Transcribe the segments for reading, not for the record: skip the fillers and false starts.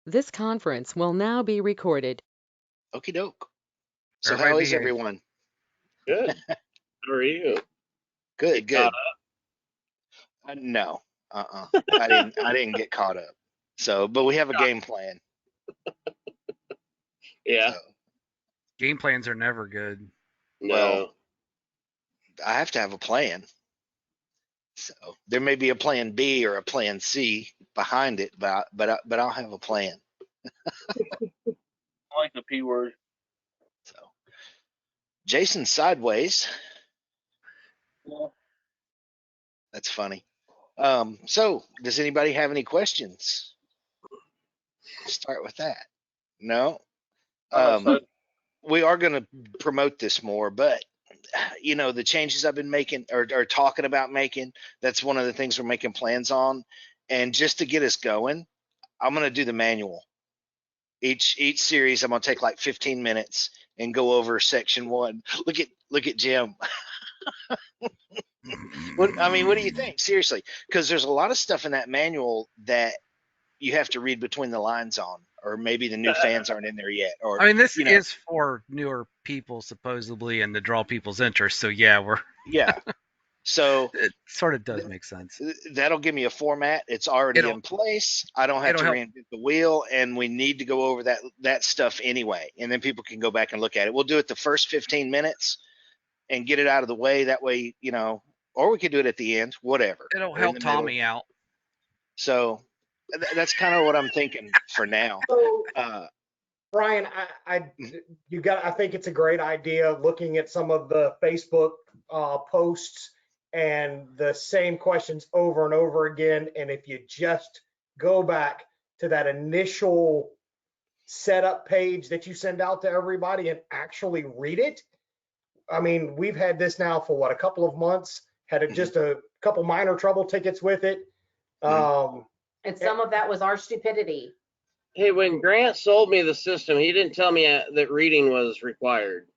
This conference will now be recorded. Okie doke. So Everybody how is behave. everyone? Good. How are you? Good, Get caught good. No, I didn't get caught up. So, but we have a game plan. Yeah. So, Game plans are never good. No. well, I have to have a plan. So there may be a plan B or a plan C behind it, but I'll have a plan. I like the P word. So, Jason sideways. Yeah. That's funny. So does anybody have any questions? Start with that. No. We are going to promote this more, but you know, the changes I've been making or talking about making, that's one of the things we're making plans on. And just to get us going, I'm going to do the manual. Each series, I'm going to take like 15 minutes and go over section 1. Look at Jim. What do you think? Seriously, because there's a lot of stuff in that manual that you have to read between the lines on, or maybe the new fans aren't in there yet. Or I mean, this is for newer people supposedly, and to draw people's interest. So yeah, yeah. So it sort of does make sense. That'll give me a format. It's already in place. I don't have to reinvent the wheel, and we need to go over that stuff anyway. And then people can go back and look at it. We'll do it the first 15 minutes and get it out of the way. That way, you know, or we could do it at the end, whatever. It'll help Tommy out. So that's kind of what I'm thinking for now. So, Brian, I think it's a great idea looking at some of the Facebook posts and the same questions over and over again. And if you just go back to that initial setup page that you send out to everybody and actually read it. I mean, we've had this now for what, a couple of months, had just a couple minor trouble tickets with it. And some of that was our stupidity. Hey, when Grant sold me the system, he didn't tell me that reading was required.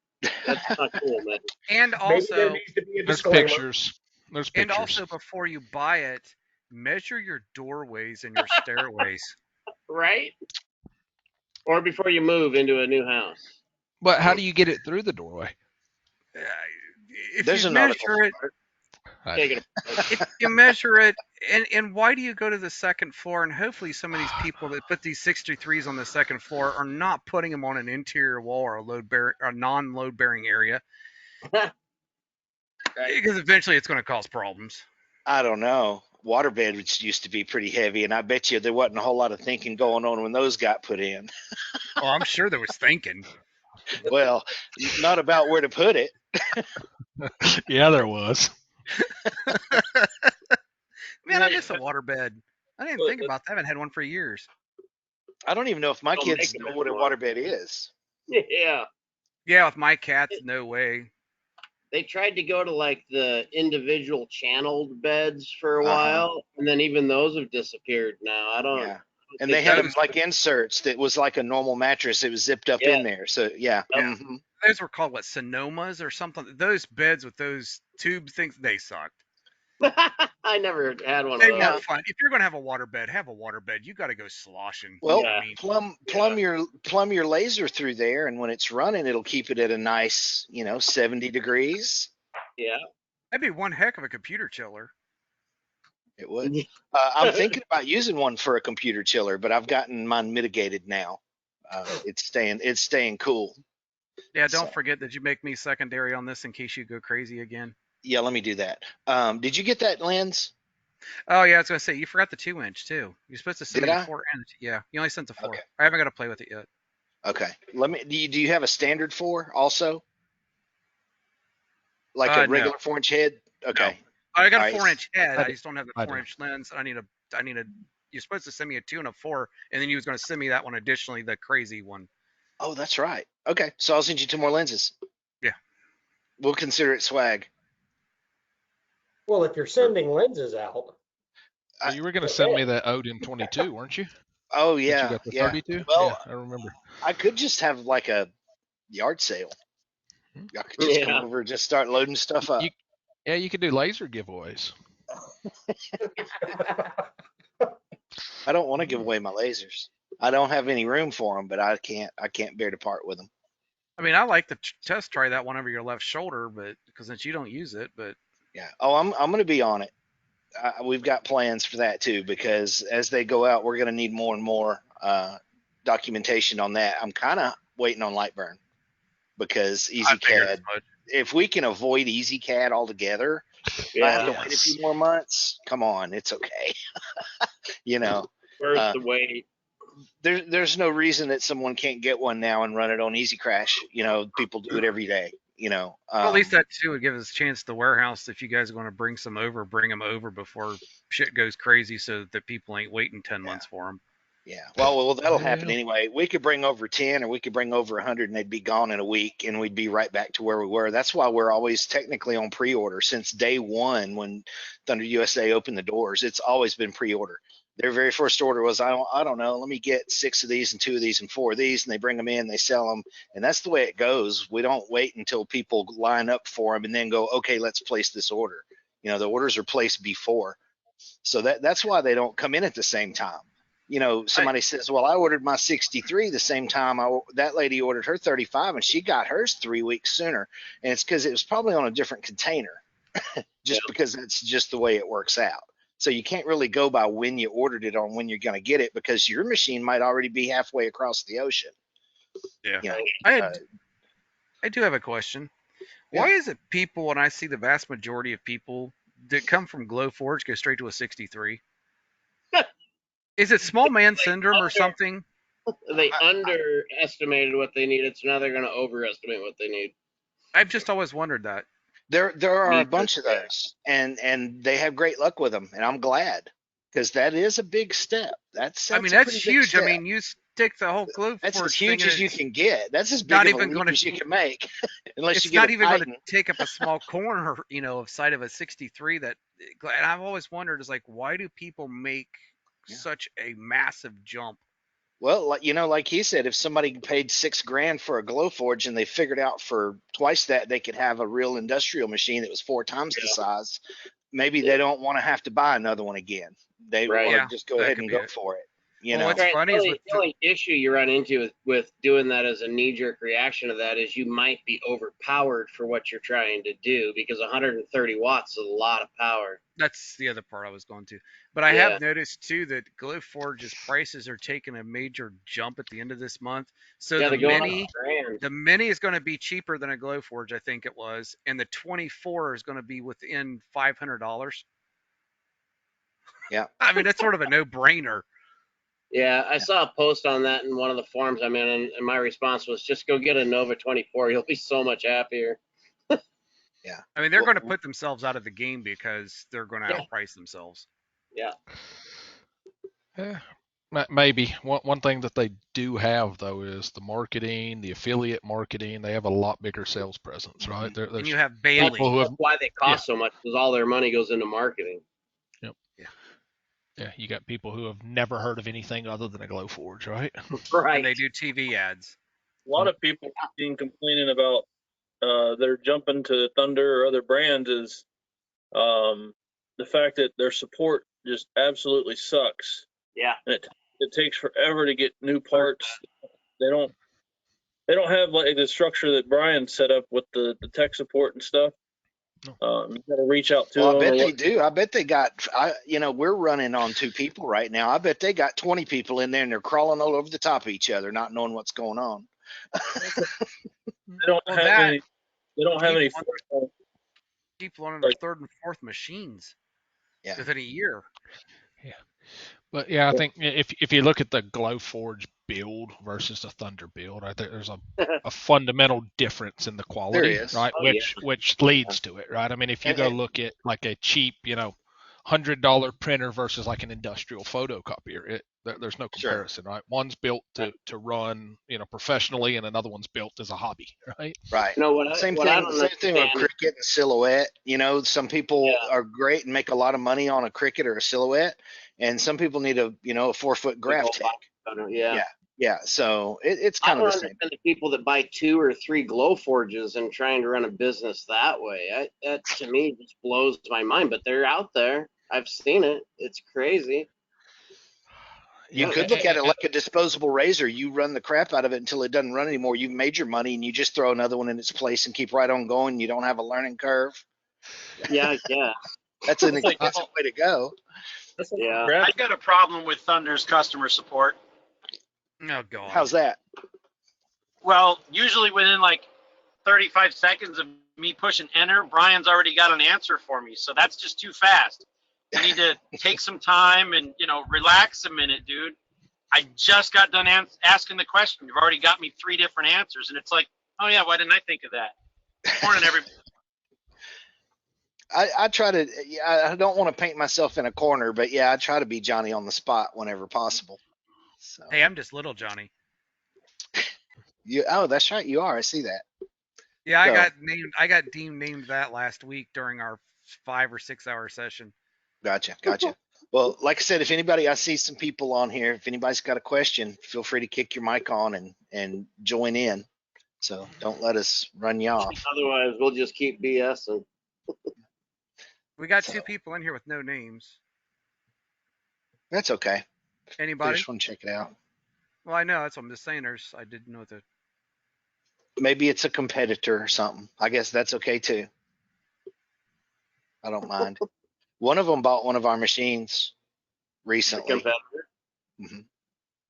That's not cool, man. And also, there's pictures. And also, before you buy it, measure your doorways and your stairways. Right? Or before you move into a new house. But how do you get it through the doorway? If you measure it, if you measure it, and why do you go to the second floor? And hopefully some of these people that put these 63s on the second floor are not putting them on an interior wall or a non-load bearing area. Because eventually it's going to cause problems. I don't know. Waterbed used to be pretty heavy, and I bet you there wasn't a whole lot of thinking going on when those got put in. Oh, I'm sure there was thinking. Well, not about where to put it. Yeah, there was. Man, I miss a waterbed. I didn't think about that. I haven't had one for years. I don't even know if my kids know what a waterbed is. Yeah. Yeah, with my cats, no way. They tried to go to like the individual channeled beds for a while, and then even those have disappeared now. I don't. Yeah. And they had them like inserts that was like a normal mattress. It was zipped up in there. So yeah. Mm-hmm. Those were called what, Sonomas or something. Those beds with those tube things, they sucked. I never had one. They weren't fun. If you're gonna have a waterbed, have a waterbed. You got to go sloshing. Well, plumb your laser through there, and when it's running, it'll keep it at a nice, 70 degrees. Yeah, that'd be one heck of a computer chiller. It would. I'm thinking about using one for a computer chiller, but I've gotten mine mitigated now. It's staying cool. Yeah, don't forget that you make me secondary on this in case you go crazy again. Yeah, let me do that. Did you get that lens? Oh yeah, I was gonna say you forgot the 2-inch too. You're supposed to send me the 4-inch. Yeah, you only sent the 4. Okay. I haven't got to play with it yet. Okay. Do you have a standard 4 also? Like a regular 4-inch head? Okay. No. I got a 4-inch head. I just don't have the 4-inch lens. I need a. You're supposed to send me a 2 and a 4, and then you was gonna send me that one additionally, the crazy one. Oh, that's right. Okay, so I'll send you 2 more lenses. Yeah. We'll consider it swag. Well, if you're sending lenses out. Well, you were going to send me that Odin 22, weren't you? Oh, yeah. You got the 32? Well, yeah, I remember. I could just have like a yard sale. I could just come over and just start loading stuff up. You could do laser giveaways. I don't want to give away my lasers. I don't have any room for them, but I can't bear to part with them. I mean, I like to test try that one over your left shoulder, but because since you don't use it, but yeah. Oh, I'm going to be on it. We've got plans for that too, because as they go out, we're going to need more and more documentation on that. I'm kind of waiting on Lightburn because EasyCAD. If we can avoid EasyCAD altogether, I have to wait a few more months. Come on, it's okay. You know, Where's the wait? There's no reason that someone can't get one now and run it on Easy Crash. You know, people do it every day. You know, well, at least that too would give us a chance to warehouse. If you guys are going to bring some over, bring them over before shit goes crazy, so that people ain't waiting 10 months for them. Yeah, well, that'll happen anyway. We could bring over 10 or we could bring over 100 and they'd be gone in a week and we'd be right back to where we were. That's why we're always technically on pre-order since day one when Thunder USA opened the doors. It's always been pre-order. Their very first order was, I don't know, let me get 6 of these and 2 of these and 4 of these, and they bring them in, they sell them, and that's the way it goes. We don't wait until people line up for them and then go, okay, let's place this order. You know, the orders are placed before. So that's why they don't come in at the same time. You know, somebody says, well, I ordered my 63 the same time that lady ordered her 35 and she got hers 3 weeks sooner. And it's because it was probably on a different container just because that's just the way it works out. So you can't really go by when you ordered it on when you're going to get it because your machine might already be halfway across the ocean. Yeah. You know, I do have a question. Why is it people, when I see the vast majority of people that come from Glowforge go straight to a 63? Is it small man syndrome or something? They underestimated what they needed, so now they're going to overestimate what they need. I've just always wondered that. There are a bunch of those, and they have great luck with them, and I'm glad because that is a big step. That's huge. I mean, you stick the whole Glowforge. That's as huge as you can get. That's as big of a leap as you can make, unless you get not even going to take up a small corner, of side of a 63. And I've always wondered, is like, why do people make such a massive jump? Well, like he said, if somebody paid $6,000 for a Glowforge and they figured out for twice that they could have a real industrial machine that was 4 times the size, maybe they don't want to have to buy another one again. They want to just go ahead and go for it. What's funny is the only issue you run into with doing that as a knee-jerk reaction to that is you might be overpowered for what you're trying to do because 130 watts is a lot of power. That's the other part I was going to. But I have noticed too that Glowforge's prices are taking a major jump at the end of this month. So the Mini is going to be cheaper than a Glowforge, I think it was, and the 24 is going to be within $500. Yeah. I mean, that's sort of a no-brainer. Yeah, I saw a post on that in one of the forums I'm in, and my response was just go get a Nova 24. You'll be so much happier. Yeah. I mean, they're going to put themselves out of the game because they're going to outprice themselves. Yeah. Yeah. Maybe. One thing that they do have, though, is the marketing, the affiliate marketing. They have a lot bigger sales presence, right? And you have Bailey. That's why they cost so much, because all their money goes into marketing. Yep. Yeah, you got people who have never heard of anything other than a Glowforge, right? Right. And they do TV ads. A lot of people have been complaining about they're jumping to Thunder or other brands is the fact that their support just absolutely sucks. Yeah. And it takes forever to get new parts. They don't have like the structure that Brian set up with the tech support and stuff. You got to reach out to them. I bet they do. I bet they got, we're running on 2 people right now. I bet they got 20 people in there and they're crawling all over the top of each other, not knowing what's going on. They don't have any people on their 3rd and 4th machines within a year. Yeah. But I think if you look at the Glowforge build versus the Thunder build, I think there's a fundamental difference in the quality, right? Which leads to it, right? I mean, if you go look at like a cheap, $100 printer versus like an industrial photocopier, there's no comparison, right? One's built to run, professionally, and another one's built as a hobby, right? Right. Same thing with Cricut and Silhouette. Some people are great and make a lot of money on a Cricut or a Silhouette, and some people need a 4-foot graph tech. Yeah. So it's kind of the same. The people that buy 2 or 3 Glowforges and trying to run a business that way, that to me just blows my mind. But they're out there. I've seen it. It's crazy. You could look at it like a disposable razor. You run the crap out of it until it doesn't run anymore. You've made your money, and you just throw another one in its place and keep right on going. You don't have a learning curve. Yeah, yeah. That's an expensive way to go. Yeah. I got a problem with Thunder's customer support. Oh, God. How's that? Well, usually within like 35 seconds of me pushing enter, Brian's already got an answer for me. So that's just too fast. You need to take some time and, relax a minute, dude. I just got done asking the question. You've already got me 3 different answers. And it's like, oh, yeah, why didn't I think of that? Morning, everybody. I try to, I don't want to paint myself in a corner, but yeah, I try to be Johnny on the spot whenever possible. So. Hey, I'm just little Johnny. Oh, that's right. You are. I see that. Yeah, I got deemed named that last week during our 5 or 6 hour session. Gotcha. Well, like I said, if anybody, I see some people on here. If anybody's got a question, feel free to kick your mic on and join in. So don't let us run you off. Otherwise, we'll just keep BSing. We got 2 people in here with no names. That's okay. Anybody? I just want to check it out. Well, I know. That's what I'm just saying. I didn't know that. Maybe it's a competitor or something. I guess that's okay too. I don't mind. One of them bought one of our machines recently. A competitor? Mm-hmm.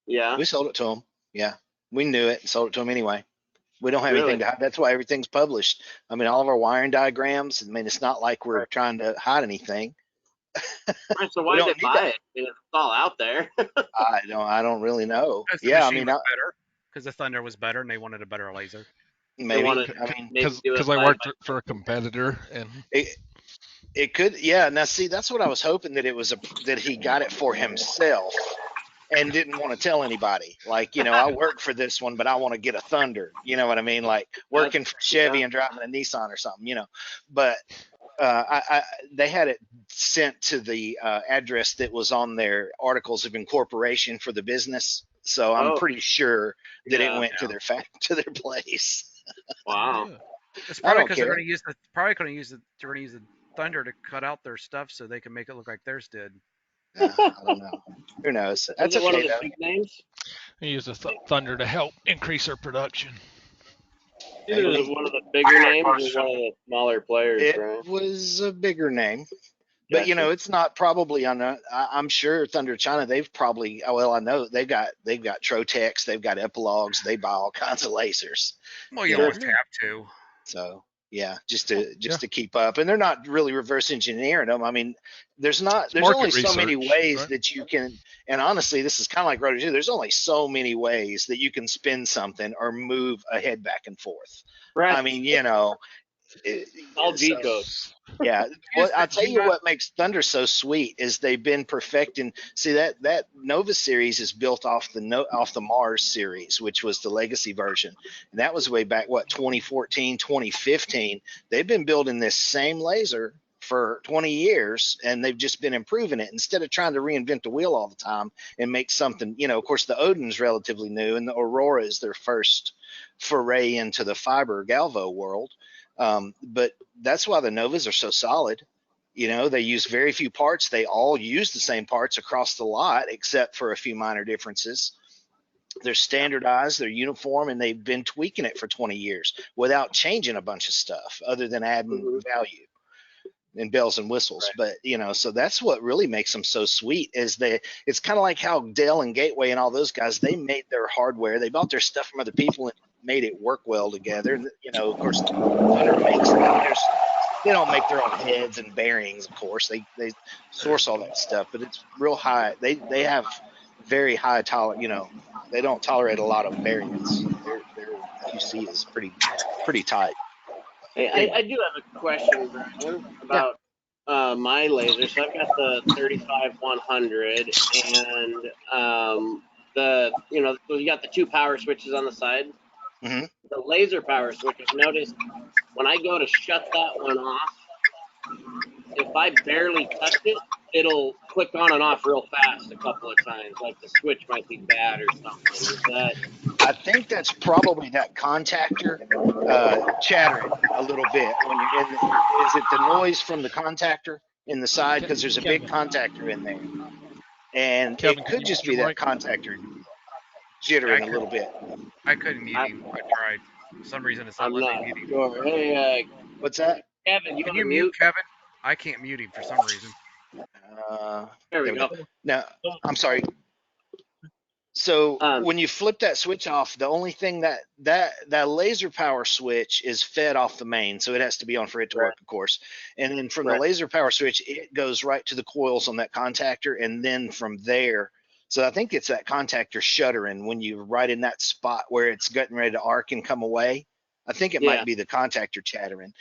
Yeah. We sold it to him. Yeah. We knew it and sold it to him anyway. We don't have anything to hide. That's why everything's published. I mean, all of our wiring diagrams, I mean, it's not like we're trying to hide anything. Right, so why did they buy it? It's all out there. I don't really know. Yeah, I mean, better because the Thunder was better and they wanted a better laser. Maybe. Because they worked for a competitor and it could. Yeah. Now, see, that's what I was hoping, that it was that he got it for himself and didn't want to tell anybody. Like, I work for this one, but I want to get a Thunder. You know what I mean? Like working for Chevy and driving a Nissan or something. But they had it sent to the address that was on their articles of incorporation for the business. So I'm pretty sure that it went to their place. Wow. It's probably because they're going to use the Thunder to cut out their stuff so they can make it look like theirs did. I don't know. Who knows? That's one of the big names. They use the Thunder to help increase their production. Was it one of the bigger names or one of the smaller players? It was a bigger name, but it's not probably on. I'm sure Thunder China. They've probably. Well, I know they've got Trotex. They've got Epilogues. They buy all kinds of lasers. Well, you almost have to. So yeah, just to keep up, and they're not really reverse engineering them. I mean, there's only so many ways that you can. And honestly, this is kind of like Rotor 2. There's only so many ways that you can spin something or move a head back and forth. Right. I mean, all G code. Yeah. Well, I'll tell you what makes Thunder so sweet is they've been perfecting. See, that Nova series is built off the Mars series, which was the legacy version. And that was way back, 2014, 2015. They've been building this same laser for 20 years, and they've just been improving it instead of trying to reinvent the wheel all the time and make something. Of course, the Odin's relatively new, and the Aurora is their first foray into the fiber Galvo world. But that's why the Novas are so solid. They use very few parts. They all use the same parts across the lot, except for a few minor differences. They're standardized, they're uniform, and they've been tweaking it for 20 years without changing a bunch of stuff other than adding value and bells and whistles. Right. But, so that's what really makes them so sweet is it's kind of like how Dell and Gateway and all those guys, they made their hardware. They bought their stuff from other people and made it work well together. Of course, Thunder makes they don't make their own heads and bearings, of course. They source all that stuff, but it's real high. They have very high tolerance. They don't tolerate a lot of variance. Their QC is pretty tight. Hey, I do have a question, Brian, about my laser. So I've got the 35100, and so you got the 2 power switches on the side. Mm-hmm. The laser power switches. Notice when I go to shut that one off, if I barely touch it, it'll click on and off real fast a couple of times, like the switch might be bad or something. I think that's probably that contactor chattering a little bit when you're in. Is it the noise from the contactor in the side? Because there's a big contactor in there, And Kevin, it could just be that contactor jittering a little bit. I couldn't mute him. I tried. For some reason, it's not letting me mute him. Sure. Hey, what's that? Kevin, Can you mute Kevin? I can't mute him for some reason. There we go. Now, I'm sorry. So when you flip that switch off, the only thing that laser power switch is fed off the main, so it has to be on for it to work, of course. And then from the laser power switch, it goes right to the coils on that contactor, and then from there, so I think it's that contactor shuttering when you're right in that spot where it's getting ready to arc and come away. I think it might be the contactor chattering.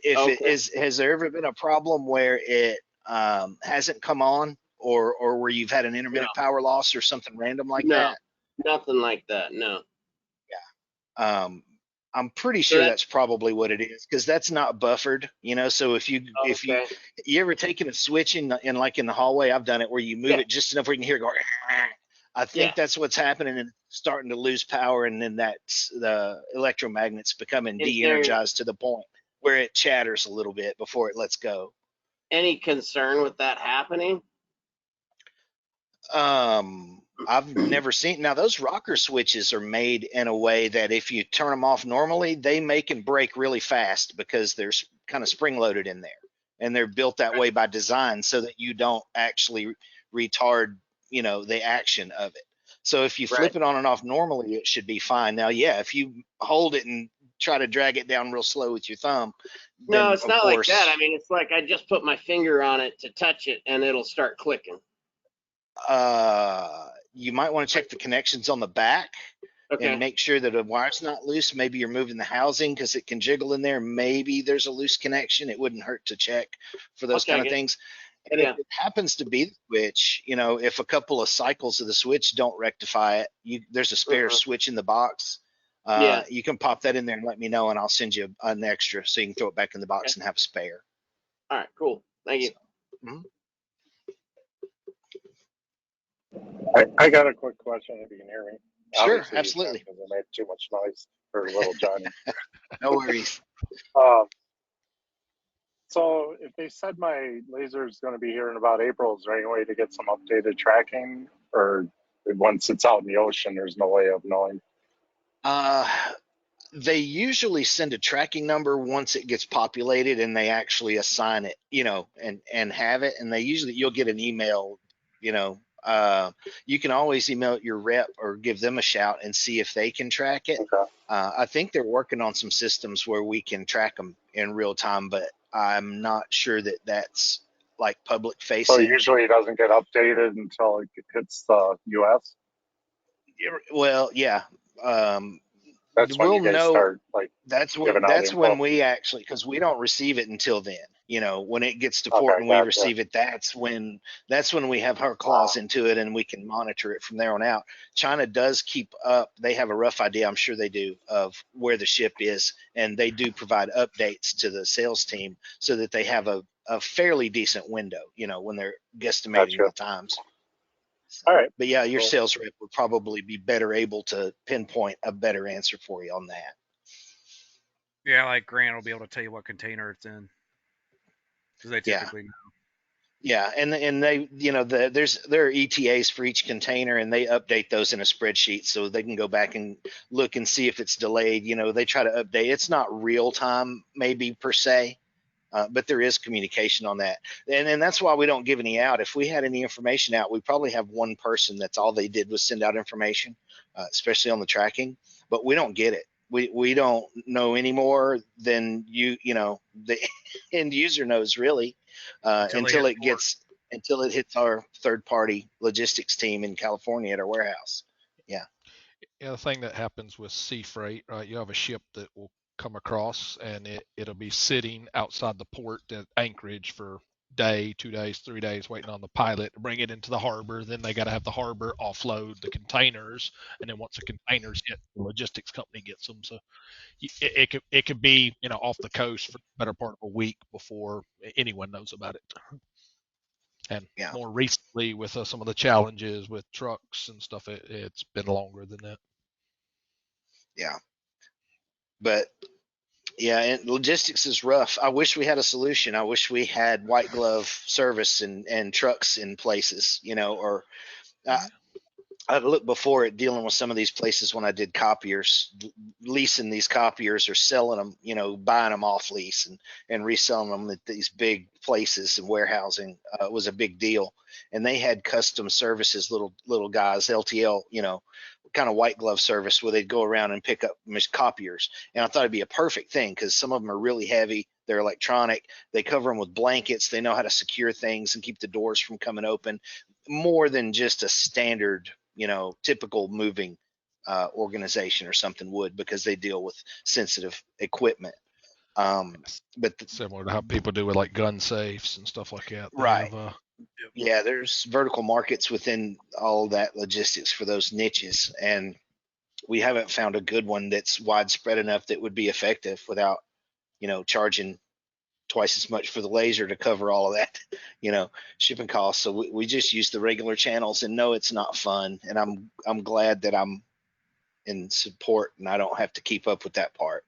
Has there ever been a problem where it hasn't come on? Or where you've had an intermittent power loss or something random like that? Nothing like that. No. Yeah. I'm pretty sure that's probably what it is, because that's not buffered, So if you ever taken a switch in like in the hallway, I've done it where you move it just enough where you can hear it go. I think that's what's happening, and starting to lose power, and then that's the electromagnets becoming de-energized to the point where it chatters a little bit before it lets go. Any concern with that happening? I've never seen. Now those rocker switches are made in a way that if you turn them off normally, they make and break really fast because they're kind of spring loaded in there, and they're built that way by design so that you don't actually retard, the action of it. So if you flip it on and off normally, it should be fine. Now, if you hold it and try to drag it down real slow with your thumb. No, it's not like that. I mean, it's like I just put my finger on it to touch it, and it'll start clicking. You might want to check the connections on the back and make sure that a wire's not loose. Maybe you're moving the housing because it can jiggle in there. Maybe there's a loose connection. It wouldn't hurt to check for those kind of things. And if it happens to be the switch, if a couple of cycles of the switch don't rectify it, there's a spare switch in the box. You can pop that in there and let me know, and I'll send you an extra so you can throw it back in the box and have a spare. All right, cool. Thank you. So, I got a quick question if you can hear me. Sure, absolutely. Because I made too much noise for little Johnny. No worries. So if they said my laser is going to be here in about April, is there any way to get some updated tracking? Or once it's out in the ocean, there's no way of knowing? They usually send a tracking number once it gets populated, and they actually assign it, and have it. And you'll get an email, you can always email your rep or give them a shout and see if they can track it. I think they're working on some systems where we can track them in real time, but I'm not sure that that's like public facing. So usually it doesn't get updated until it hits the US? Well, yeah. That's when you guys start that's when we actually, because we don't receive it until then. When it gets to port and we receive it, that's when we have our claws into it and we can monitor it from there on out. China does keep up. They have a rough idea, I'm sure they do, of where the ship is, and they do provide updates to the sales team so that they have a fairly decent window, when they're guesstimating the times. All right. But yeah, your sales rep would probably be better able to pinpoint a better answer for you on that. Yeah, like Grant will be able to tell you what container it's in, because they typically know. Yeah, and they, there are ETAs for each container, and they update those in a spreadsheet so they can go back and look and see if it's delayed. They try to update. It's not real time, maybe per se, but there is communication on that, and that's why we don't give any out. If we had any information out, we probably have one person that's all they did was send out information, especially on the tracking. But we don't get it. We don't know any more than the end user knows really, until it hits our third party logistics team in California at our warehouse. Yeah. Yeah, the thing that happens with sea freight, right? You have a ship that will come across, and it'll be sitting outside the port at Anchorage for day, 2 days, 3 days, waiting on the pilot to bring it into the harbor. Then they got to have the harbor offload the containers, and then once the containers hit, the logistics company gets them. So it could be off the coast for the better part of a week before anyone knows about it. And more recently, with some of the challenges with trucks and stuff, it's been longer than that. Yeah, but Yeah, and logistics is rough. I wish we had a solution. I wish we had white glove service and trucks in places, or I looked before at dealing with some of these places when I did copiers, leasing these copiers or selling them, buying them off lease and reselling them at these big places and warehousing was a big deal. And they had custom services, little guys, LTL, kind of white glove service where they'd go around and pick up copiers. And I thought it'd be a perfect thing because some of them are really heavy. They're electronic. They cover them with blankets. They know how to secure things and keep the doors from coming open more than just a standard, typical moving organization or something would, because they deal with sensitive equipment. But similar to how people do with like gun safes and stuff like that. Right. Yeah, there's vertical markets within all that logistics for those niches, and we haven't found a good one that's widespread enough that would be effective without, charging twice as much for the laser to cover all of that, shipping costs. So we just use the regular channels, and no, it's not fun. And I'm glad that I'm in support and I don't have to keep up with that part.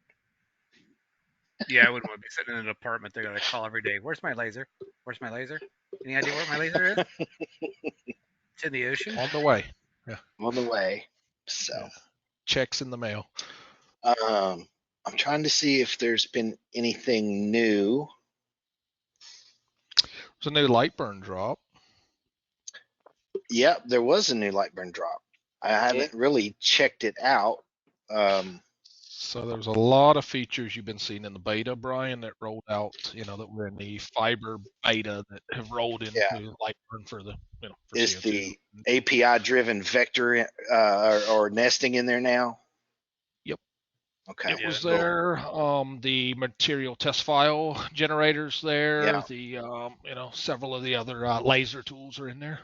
Yeah, I wouldn't want to be sitting in an apartment. They're gonna call every day. Where's my laser? Where's my laser? Any idea where my laser is? It's in the ocean. On the way. Yeah. On the way. So yeah. Checks in the mail. I'm trying to see if there's been anything new. There's a new Lightburn drop. Yep, there was a new Lightburn drop. I haven't really checked it out. So there was a lot of features you've been seeing in the beta, Brian, that rolled out, that were in the fiber beta that have rolled into Lightburn for the, for Is CO2. the API-driven vector or nesting in there now? Yep. Okay. It was there. The material test file generators there. Yeah. The several of the other laser tools are in there.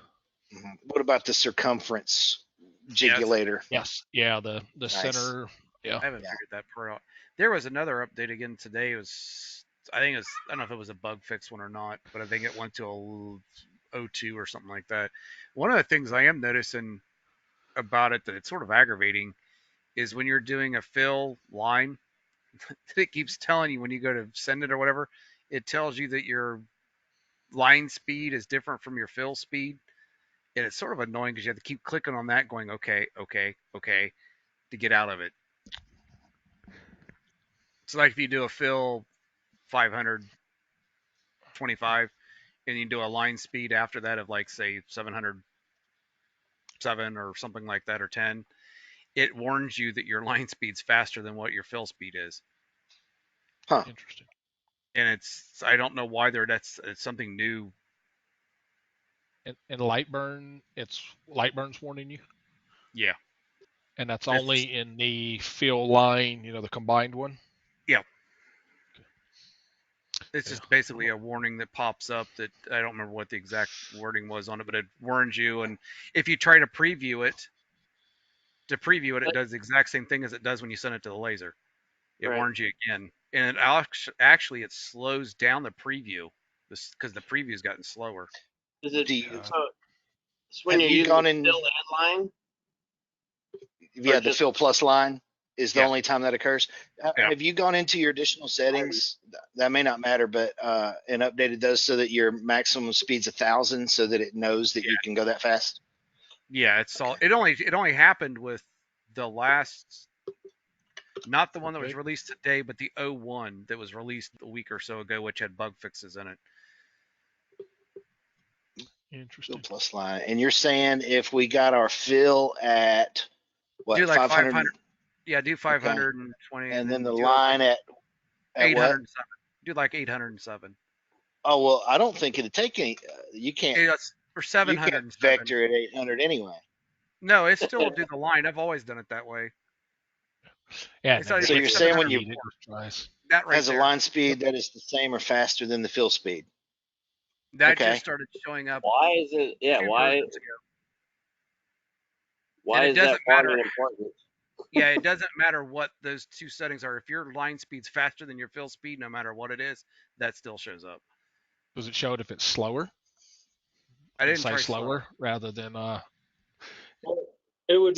Mm-hmm. What about the circumference jigulator? Yes. Yeah. The nice. Center. Yeah. I haven't figured that part out. There was another update again today. I don't know if it was a bug fix one or not, but I think it went to a 02 or something like that. One of the things I am noticing about it that it's sort of aggravating is when you're doing a fill line, it keeps telling you when you go to send it or whatever, it tells you that your line speed is different from your fill speed. And it's sort of annoying because you have to keep clicking on that going, okay, to get out of it. So like if you do a fill 525 and you do a line speed after that of like say 707 or something like that or 10, it warns you that your line speed's faster than what your fill speed is. Huh. Interesting. And I don't know why it's something new. And Lightburn, Lightburn's warning you? Yeah. And that's only in the fill line, the combined one? Yeah. It's just basically a warning that pops up that I don't remember what the exact wording was on it, but it warns you. And if you try to preview it, it does the exact same thing as it does when you send it to the laser. It warns you again. And actually, it slows down the preview because the preview's gotten slower. Is it when you're using the fill line? Yeah, the fill plus line is the only time that occurs. Have you gone into your additional settings? That may not matter, but and updated those so that your maximum speed's 1,000, so that it knows that you can go that fast. Yeah, it's all. It only happened with the last, not the one that was released today, but the 01 that was released a week or so ago, which had bug fixes in it. Interesting. Fill plus line, and you're saying if we got our fill at what, do like 500? Yeah, do 520, and then the line at 807. Do like 807. Oh well, I don't think it'd take any. You can't. For 700. You can't vector at 800 anyway. No, it still will do the line. I've always done it that way. Yeah. So you're saying when you that right has a line speed that is the same or faster than the fill speed? That just started showing up. Why is it? Yeah, why? Why is that important? Yeah, it doesn't matter what those two settings are. If your line speed's faster than your fill speed, no matter what it is, that still shows up. Does it show it if it's slower? I didn't say try slower rather than It would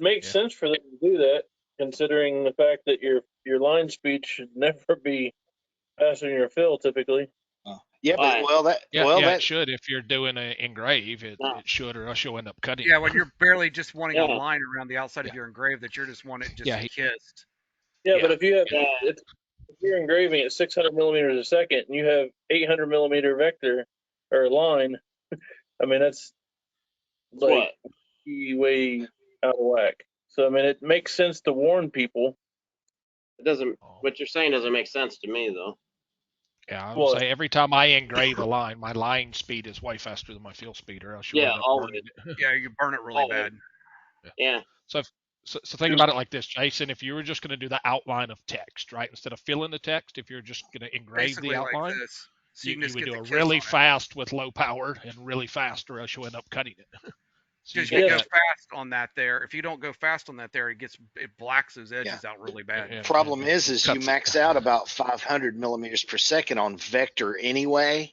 make sense for them to do that considering the fact that your line speed should never be faster than your fill typically. Yeah, but it should. If you're doing an engrave, it should, or else you'll end up cutting. Yeah, when you're barely just wanting a line around the outside of your engrave that you're just wanting it just kissed. Yeah, but if you have if you're engraving at 600 millimeters a second and you have 800 millimeter vector or line, I mean that's like way out of whack. So I mean it makes sense to warn people. It doesn't. What you're saying doesn't make sense to me though. Yeah, I would say every time I engrave a line, my line speed is way faster than my fill speed, or else you end up burning it. Yeah, you burn it really bad. Yeah. So think about it like this, Jason. If you were just going to do the outline of text, right, instead of filling the text, if you're just going to engrave basically the outline, like this. So you would do it really fast with low power and really fast, or else you'll end up cutting it. Just go fast on that there. If you don't go fast on that there, it blacks those edges out really bad. Problem is you max out about 500 millimeters per second on vector anyway,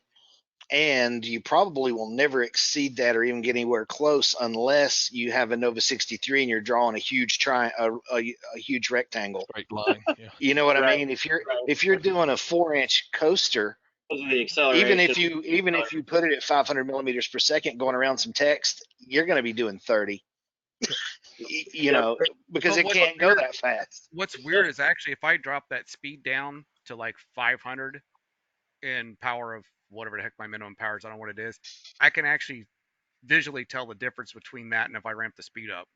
and you probably will never exceed that or even get anywhere close unless you have a Nova 63 and you're drawing a huge a huge rectangle. Straight line. Yeah. You know what I mean? If you're doing a 4-inch coaster, even if you put it at 500 millimeters per second going around some text, you're going to be doing 30. you know, because it can't go that fast. What's weird is actually if I drop that speed down to like 500 in power of whatever the heck my minimum power is, I don't know what it is, I can actually visually tell the difference between that and if I ramp the speed up.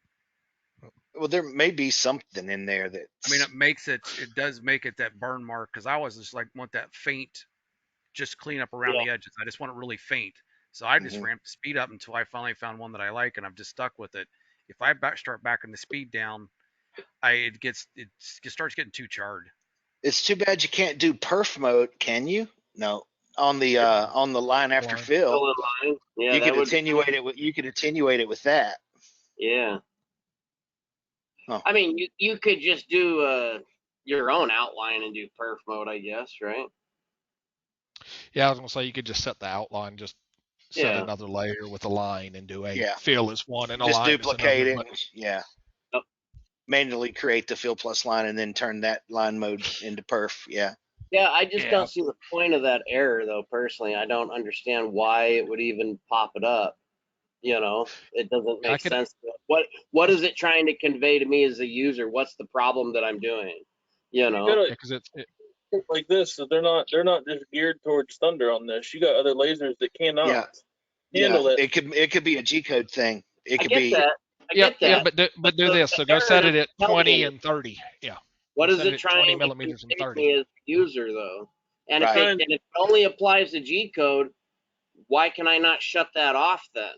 Well, there may be something in there that. I mean, it does make it that burn mark, because I was just like want that faint, just clean up around the edges. I just want it really faint. So I just ramped the speed up until I finally found one that I like, and I've just stuck with it. If I start backing the speed down, it starts getting too charred. It's too bad you can't do perf mode, can you? No, on the line after fill. Yeah, you could attenuate it with that. Yeah. Oh. I mean, you could just do your own outline and do perf mode, I guess, right? Yeah, I was gonna say you could just set the outline, just set another layer with a line and do a fill as one and a just line duplicate as it. But... Yeah. Manually create the fill plus line and then turn that line mode into perf. Yeah. Yeah, I just don't see the point of that error though. Personally, I don't understand why it would even pop it up. You know, it doesn't make sense. What is it trying to convey to me as a user? What's the problem that I'm doing? You know, because it's like this, so they're not just geared towards thunder on this. You got other lasers that cannot handle it. It could be a G code thing. It could be. But do this. So go set it at 20 and 30. Yeah. What is it trying to convey to me as a user though? And if it only applies to G code, why can I not shut that off then?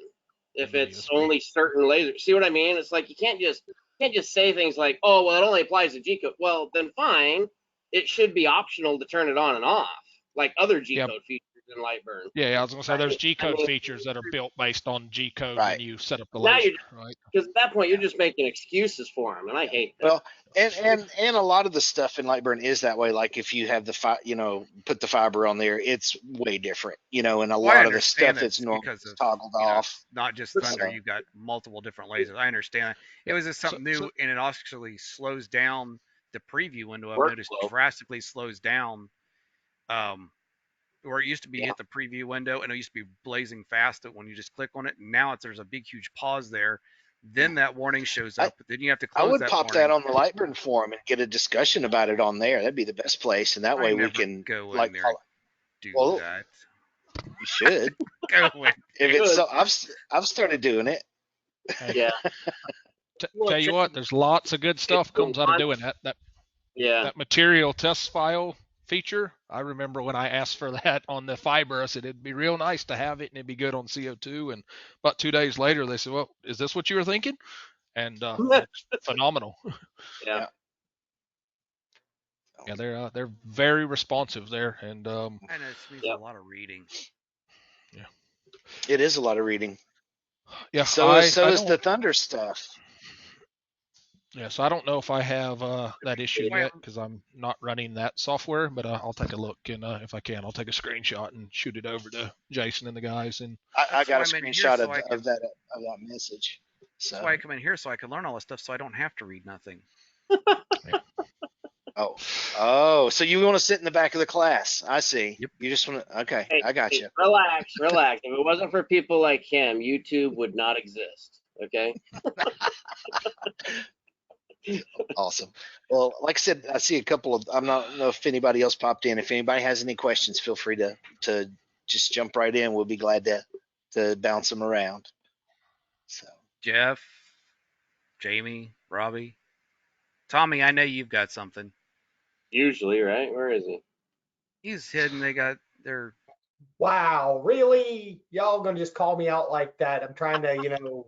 If it's only certain lasers, see what I mean? It's like you can't just say things like, "Oh, well, it only applies to G code." Well, then fine. It should be optional to turn it on and off, like other G code features in Lightburn. Yeah, I was gonna say there's G code features that are built based on G code when you set up the laser, right? Because at that point you're just making excuses for them, and I hate that. Well, and a lot of the stuff in Lightburn is that way. Like if you have put the fiber on there, it's way different, and a lot of the stuff that's normally toggled off. Not just Thunder, you've got multiple different lasers. I understand. It was just something new, and it actually slows down the preview window. I've noticed drastically slows down. Where it used to be hit the preview window and it used to be blazing fast when you just click on it. Now there's a big huge pause there. Then that warning shows up. But then you have to close that. I would pop that on the Lightburn forum and get a discussion about it on there. That'd be the best place, and that way we can go in there. Do that. You should. Go in. If it's so, I've started doing it. Yeah. Tell you what, there's lots of good stuff comes out of doing that. That material test file feature. I remember when I asked for that on the fiber, I said it'd be real nice to have it and it'd be good on CO2. And about 2 days later, they said, "Well, is this what you were thinking?" And it's phenomenal. Yeah. Yeah, they're very responsive there, and it means a lot of reading. Yeah, it is a lot of reading. Yeah, so is the Thunder stuff. Yeah, so I don't know if I have that issue yet because I'm not running that software, but I'll take a look, and if I can, I'll take a screenshot and shoot it over to Jason and the guys. And I got a screenshot of that message. So. That's why I come in here, so I can learn all this stuff, so I don't have to read nothing. Oh, so you want to sit in the back of the class? I see. Yep. You just want to. Okay, Hey, I got you. Relax. If it wasn't for people like him, YouTube would not exist. Okay. Awesome. Well, like I said, I see a couple of. I'm not know if anybody else popped in. If anybody has any questions, feel free to just jump right in. We'll be glad to bounce them around. So Jeff, Jamie, Robbie, Tommy, I know you've got something. Usually, right? Where is he? He's hidden. They got their. Wow, really? Y'all gonna just call me out like that? I'm trying to.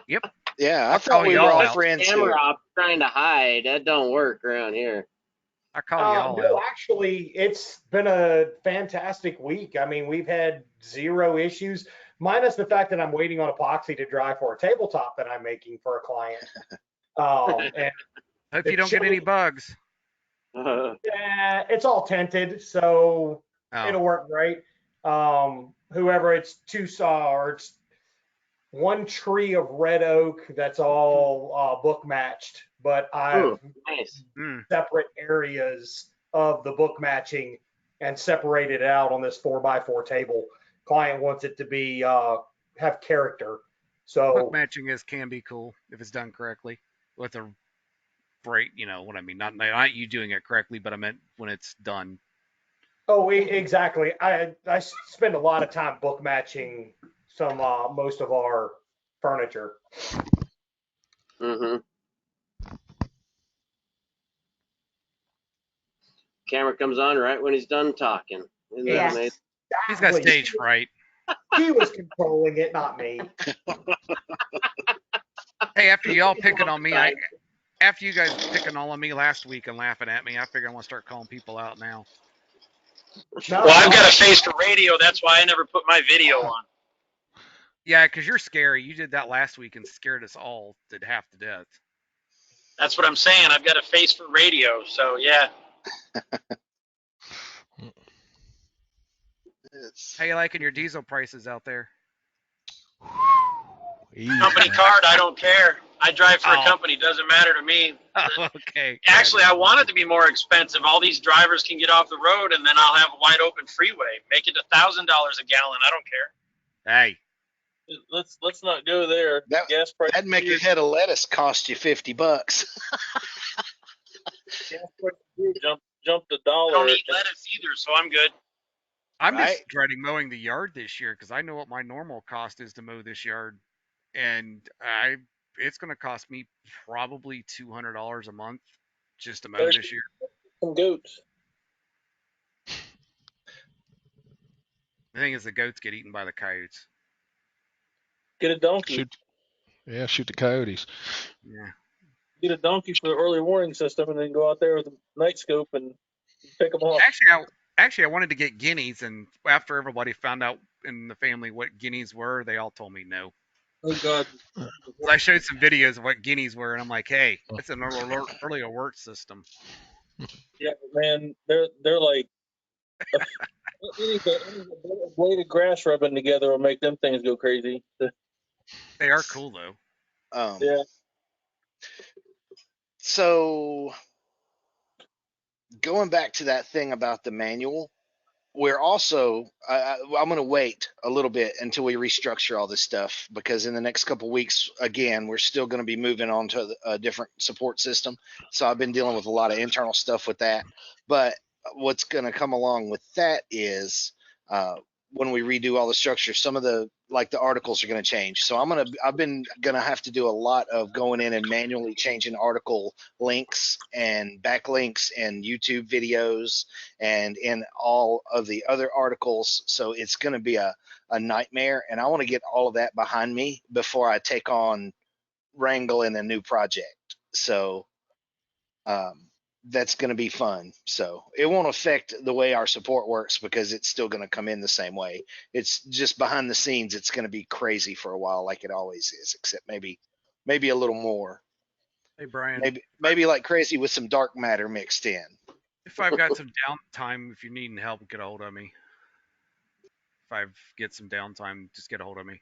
Yep. yeah, I thought we were all friends camera here. op trying to hide. That don't work around here. I call you all No, out. actually, it's been a fantastic week. I mean, we've had 0 issues, minus the fact that I'm waiting on epoxy to dry for a tabletop that I'm making for a client. And hope you don't get any bugs. Yeah, it's all tinted, so it'll work great. Whoever it's or it's one tree of red oak that's all book matched, but I've nice. separate areas of the book matching and separated it out on this 4x4 table. Client wants it to be have character. So book matching can be cool if it's done correctly with a break. You know what I mean? Not you doing it correctly, but I meant when it's done. Oh, exactly. I spend a lot of time book matching most of our furniture. Mm-hmm. Camera comes on right when he's done talking. Isn't that amazing? He's got stage fright. He was controlling it, not me. Hey, after y'all picking on me, after you guys picking all on me last week and laughing at me, I figure I want to start calling people out now. Well, I've got a face for radio. That's why I never put my video on. Yeah, because you're scary. You did that last week and scared us all to half to death. That's what I'm saying. I've got a face for radio. So, yeah. How you liking your diesel prices out there? Company card, I don't care. I drive for a company. Doesn't matter to me. Okay. Actually, I want it to be more expensive. All these drivers can get off the road, and then I'll have a wide open freeway. Make it $1,000 a gallon. I don't care. Hey. Let's not go there. Gas price. That'd make a head of lettuce cost you $50. Gas price jumped $1. I don't eat lettuce either, so I'm good. I'm just dreading mowing the yard this year because I know what my normal cost is to mow this yard, and it's going to cost me probably $200 a month just to mow this year. Some goats. The thing is, the goats get eaten by the coyotes. Get a donkey. Shoot the coyotes. Yeah. Get a donkey for the early warning system, and then go out there with a night scope and pick them off. Actually, I wanted to get guineas, and after everybody found out in the family what guineas were, they all told me no. Oh God! I showed some videos of what guineas were, and I'm like, hey, it's an early alert system. Yeah, man, they're like a blade of grass rubbing together will make them things go crazy. They are cool though. Yeah. So going back to that thing about the manual, we're also I'm going to wait a little bit until we restructure all this stuff, because in the next couple weeks, again, we're still going to be moving on to a different support system. So I've been dealing with a lot of internal stuff with that. But what's going to come along with that is when we redo all the structure, some of the articles are going to change. So I've been going to have to do a lot of going in and manually changing article links and backlinks and YouTube videos and in all of the other articles. So it's going to be a nightmare, and I want to get all of that behind me before I take on wrangling a new project. So that's going to be fun. So it won't affect the way our support works, because it's still going to come in the same way. It's just behind the scenes. It's going to be crazy for a while, like it always is, except maybe a little more. Hey, Brian. Maybe like crazy with some dark matter mixed in. If I've got some downtime, if you're needing help, get a hold of me. If I get some downtime, just get a hold of me.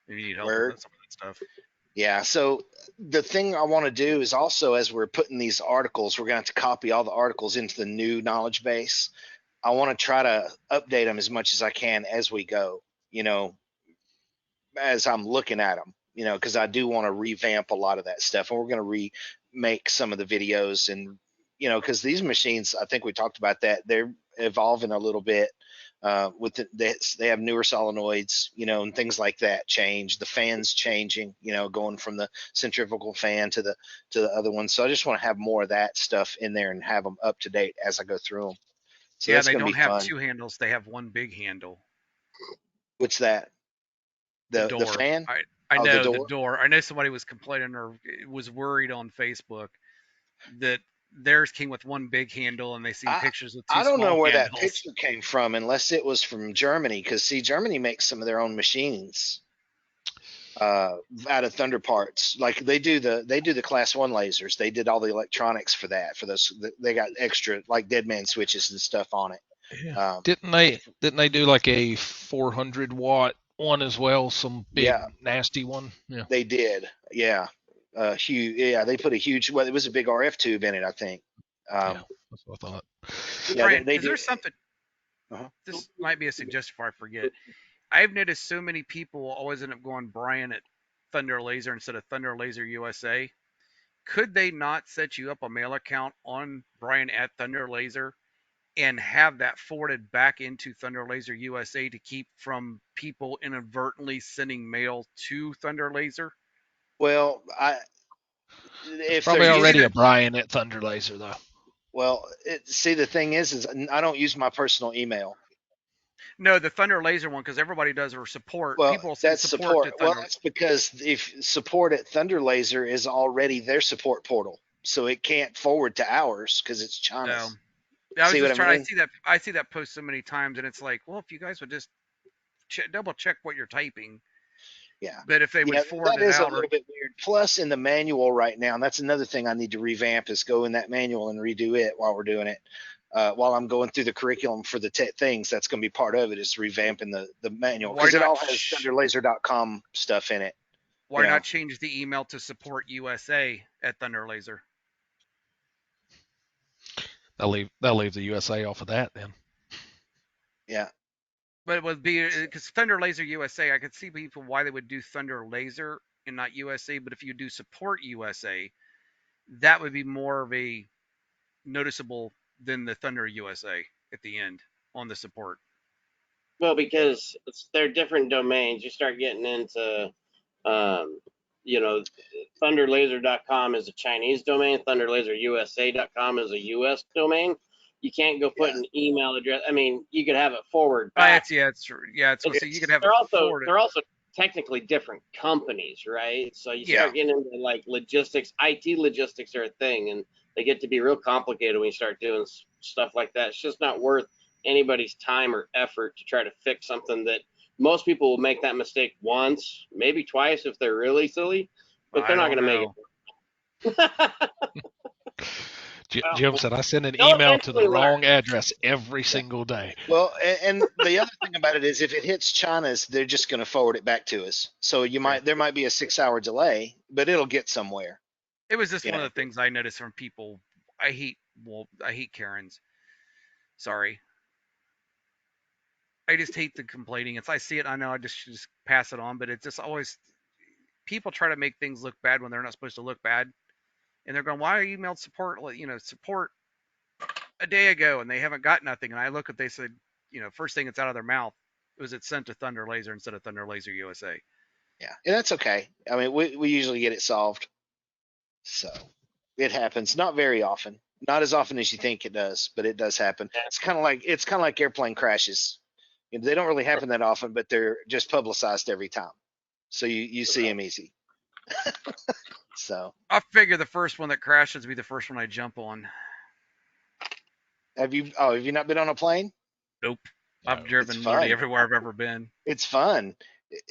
If you need help with some of that stuff. Yeah. So the thing I want to do is also, as we're putting these articles, we're going to have to copy all the articles into the new knowledge base. I want to try to update them as much as I can as we go, as I'm looking at them, because I do want to revamp a lot of that stuff. And we're going to remake some of the videos and, because these machines, I think we talked about that, they're evolving a little bit. They have newer solenoids, and things like that change. The fan's changing, going from the centrifugal fan to the other one. So I just want to have more of that stuff in there and have them up to date as I go through them. So yeah, that's they going to don't be have fun. 2 handles; they have 1 big handle. What's that? The door. The fan? I know the door. I know somebody was complaining or was worried on Facebook that theirs came with 1 big handle and they seen pictures of 2 I don't know small where handles. that picture came from, unless it was from Germany, because see, Germany makes some of their own machines out of Thunder parts. Like they do the Class 1 lasers. They did all the electronics for that. For those, they got extra like dead man switches and stuff on it. Yeah. Didn't they do like a 400-watt one as well? Some big nasty one. Yeah. They did. Yeah. Huge. Yeah, they put a huge. Well, it was a big RF tube in it, I think. Yeah, that's what I thought. Yeah, Brian, they is there did. something? This might be a suggestion if I forget. I've noticed so many people always end up going Brian at Thunder Laser instead of Thunder Laser USA. Could they not set you up a mail account on Brian at Thunder Laser and have that forwarded back into Thunder Laser USA to keep from people inadvertently sending mail to Thunder Laser? Well, There's probably already a Brian at Thunder Laser though. Well, see, the thing is I don't use my personal email. No, the Thunder Laser one, because everybody does or support. Well, people send that's support. Well, that's because if support at Thunder Laser is already their support portal, so it can't forward to ours because it's China's. No. I was just trying. I see that post so many times, and it's like, well, if you guys would just double check what you're typing. Yeah. But if they would forward that it is out, a little bit weird. Plus, in the manual right now, and that's another thing I need to revamp is go in that manual and redo it while we're doing it. While I'm going through the curriculum for the things, that's going to be part of it is revamping the manual because it all has thunderlaser.com stuff in it. Why not change the email to support USA at Thunder Laser? They'll leave the USA off of that then. Yeah. But it would be because Thunder Laser USA, I could see people why they would do Thunder Laser and not USA. But if you do support USA, that would be more of a noticeable than the Thunder USA at the end on the support. Well, because they're different domains. You start getting into, thunderlaser.com is a Chinese domain. Thunderlaserusa.com is a U.S. domain. You can't go put an email address. I mean, you could have it forward back. It's true. Yeah, so you could have they're it also forwarded. they're also technically different companies, right? So you start getting into like logistics. IT logistics are a thing, and they get to be real complicated when you start doing stuff like that. It's just not worth anybody's time or effort to try to fix something that most people will make that mistake once, maybe twice if they're really silly, but they're not going to make it. Jim said I send an email to the wrong address every single day. Well, and the other thing about it is if it hits China's, they're just going to forward it back to us. So there might be a 6-hour delay, but it'll get somewhere. It was just one of the things I noticed from people. I hate Karens. Sorry. I just hate the complaining. I see it, I know I just pass it on, but it's just always people try to make things look bad when they're not supposed to look bad. And they're going, why I emailed support a day ago and they haven't got nothing. And I look at, they said, first thing that's out of their mouth was it sent to Thunder Laser instead of Thunder Laser USA. Yeah, and that's okay. I mean, we usually get it solved. So it happens. Not very often. Not as often as you think it does, but it does happen. It's kind of like airplane crashes. They don't really happen that often, but they're just publicized every time. So you see them easy. So I figure the first one that crashes will be the first one I jump on. Have you not been on a plane? Nope. I've driven nearly everywhere I've ever been. It's fun,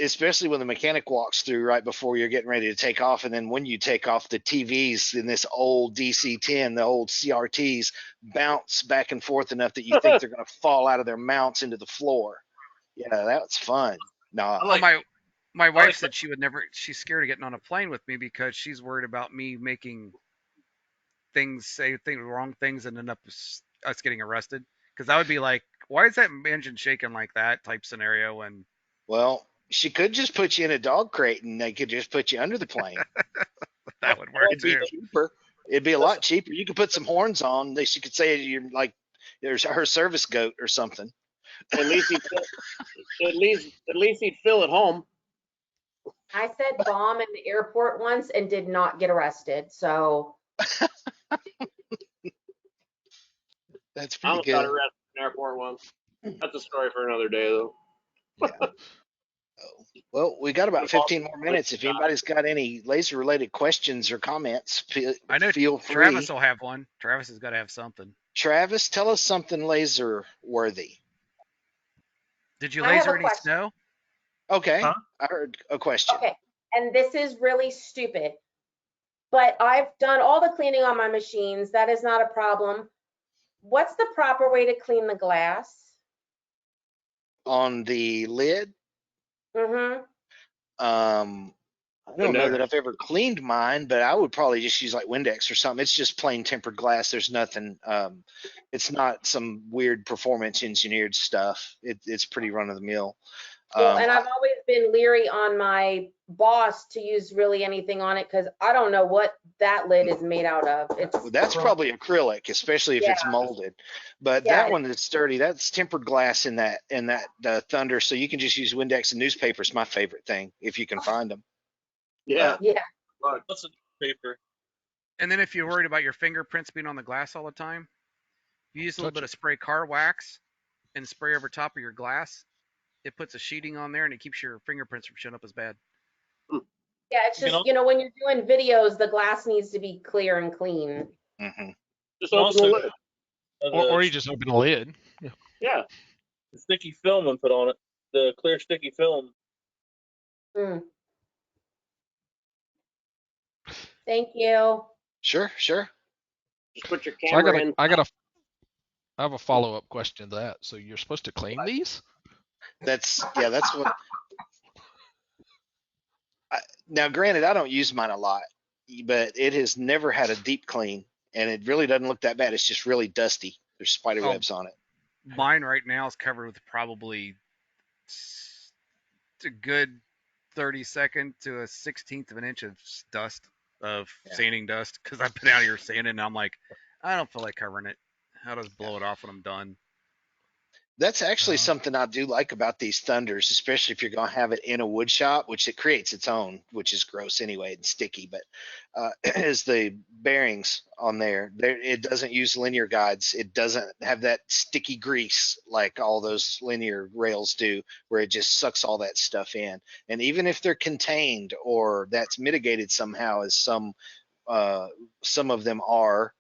especially when the mechanic walks through right before you're getting ready to take off. And then when you take off, the TVs in this old DC-10, the old CRTs, bounce back and forth enough that you think they're going to fall out of their mounts into the floor. Yeah, that's fun. No, My wife said she would never. She's scared of getting on a plane with me because she's worried about me making wrong things, and end up us getting arrested. Because I would be like, "Why is that engine shaking like that?" type scenario. And well, she could just put you in a dog crate, and they could just put you under the plane. that would work It'd be too. cheaper. It'd be a lot cheaper. You could put some horns on. She could say you're like there's her service goat or something. At least he'd feel at home. I said bomb in the airport once and did not get arrested. So That's I pretty almost got good. arrested in an airport once. That's a story for another day, though. Yeah. Well, we got about 15 more minutes. If anybody's got any laser-related questions or comments, I know feel free. Travis will have one. Travis has got to have something. Travis, tell us something laser-worthy. Did you laser any snow? Okay, huh? I heard a question. Okay, and this is really stupid, but I've done all the cleaning on my machines. That is not a problem. What's the proper way to clean the glass? On the lid? Mm-hmm. I don't know that I've ever cleaned mine, but I would probably just use like Windex or something. It's just plain tempered glass. There's nothing. It's not some weird performance engineered stuff. It's pretty run of the mill. Well, and I've always been leery on my Boss to use really anything on it because I don't know what that lid is made out of. That's probably acrylic, especially if it's molded. But that one that's sturdy, that's tempered glass in that Thunder. So you can just use Windex and newspaper. Is my favorite thing if you can find them. Yeah. What's a paper? And then if you're worried about your fingerprints being on the glass all the time, you use a little bit of spray car wax and spray over top of your glass. It puts a sheeting on there and it keeps your fingerprints from showing up as bad. Yeah, it's just, when you're doing videos, the glass needs to be clear and clean. Mm-hmm. Just open the lid. Or you just open the lid. Yeah. The sticky film and put on it. The clear sticky film. Thank you. Sure. Just put your camera in. I have a follow-up question to that. So you're supposed to clean these? That's what. Now, granted, I don't use mine a lot, but it has never had a deep clean, and it really doesn't look that bad. It's just really dusty. There's spider webs on it. Mine right now is covered with probably a good 32nd to a 16th of an inch of dust, of sanding dust, because I've been out here sanding, and I'm like, I don't feel like covering it. I'll just blow it off when I'm done. That's actually something I do like about these Thunders, especially if you're going to have it in a wood shop, which it creates its own, which is gross anyway and sticky, but is the bearings on there. It doesn't use linear guides. It doesn't have that sticky grease like all those linear rails do, where it just sucks all that stuff in. And even if they're contained or that's mitigated somehow, as some of them are,